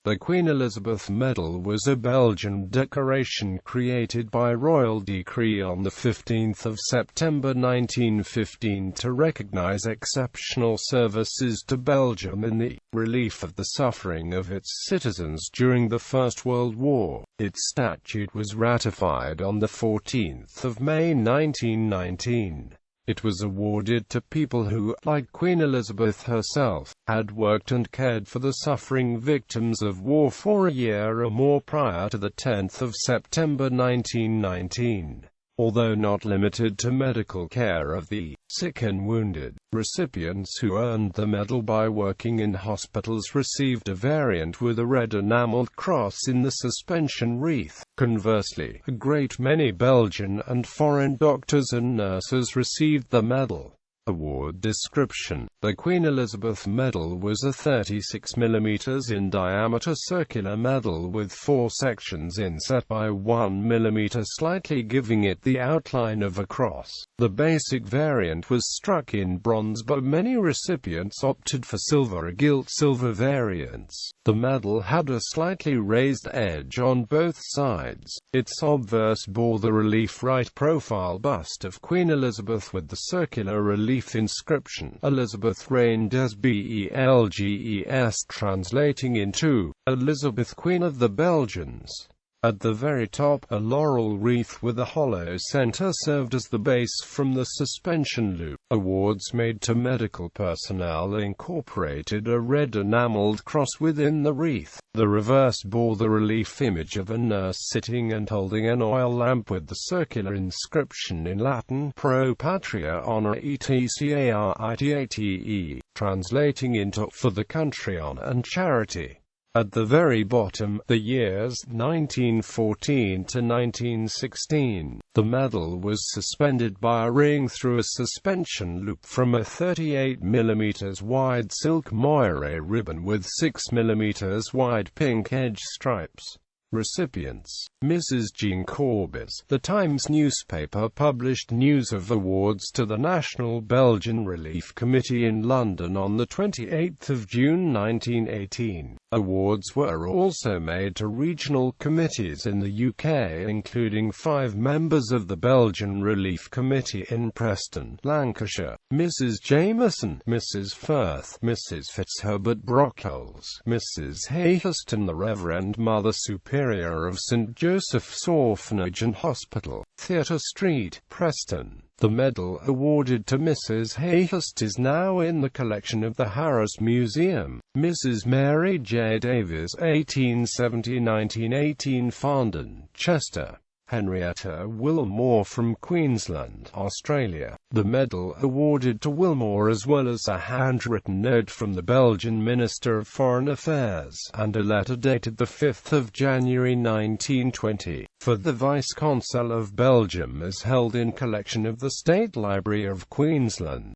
The Queen Elisabeth Medal was a Belgian decoration created by royal decree on 15 September 1915 to recognise exceptional services to Belgium in the relief of the suffering of its citizens during the First World War. Its statute was ratified on 14 May 1919. It was awarded to people who, like Queen Elizabeth herself, had worked and cared for the suffering victims of war for a year or more prior to 10 September 1919. Although not limited to medical care of the sick and wounded, recipients who earned the medal by working in hospitals received a variant with a red enamelled cross in the suspension wreath. Conversely, a great many Belgian and foreign doctors and nurses received the medal. Award description: the Queen Elisabeth Medal was a 36 mm in diameter circular medal with 4 sections inset by 1 mm, slightly giving it the outline of a cross. The basic variant was struck in bronze, but many recipients opted for silver or gilt silver variants. The medal had a slightly raised edge on both sides. Its obverse bore the relief right profile bust of Queen Elizabeth with the circular relief inscription, "Elizabeth reigned as Belges," translating into, "Elizabeth Queen of the Belgians." At the very top, a laurel wreath with a hollow center served as the base from the suspension loop. Awards made to medical personnel incorporated a red enamelled cross within the wreath. The reverse bore the relief image of a nurse sitting and holding an oil lamp with the circular inscription in Latin, "Pro Patria Honor Etc," translating into, "For the country honor and charity." At the very bottom, the years 1914 to 1916. The medal was suspended by a ring through a suspension loop from a 38 mm wide silk moire ribbon with 6 mm wide pink edge stripes. Recipients: Mrs. Jean Corbis. The Times newspaper published news of awards to the National Belgian Relief Committee in London on 28 June 1918. Awards were also made to regional committees in the UK, including 5 members of the Belgian Relief Committee in Preston, Lancashire: Mrs. Jameson, Mrs. Firth, Mrs. Fitzherbert Brockholes, Mrs. Hayhurst, and the Reverend Mother Superior of St. Joseph's Orphanage and Hospital, Theatre Street, Preston. The medal awarded to Mrs. Hayhurst is now in the collection of the Harris Museum. Mrs. Mary J. Davies, 1870–1918, Farndon, Chester. Henrietta Wilmore from Queensland, Australia. The medal awarded to Wilmore, as well as a handwritten note from the Belgian Minister of Foreign Affairs, and a letter dated 5 January 1920, for the Vice-Consul of Belgium, is held in collection of the State Library of Queensland.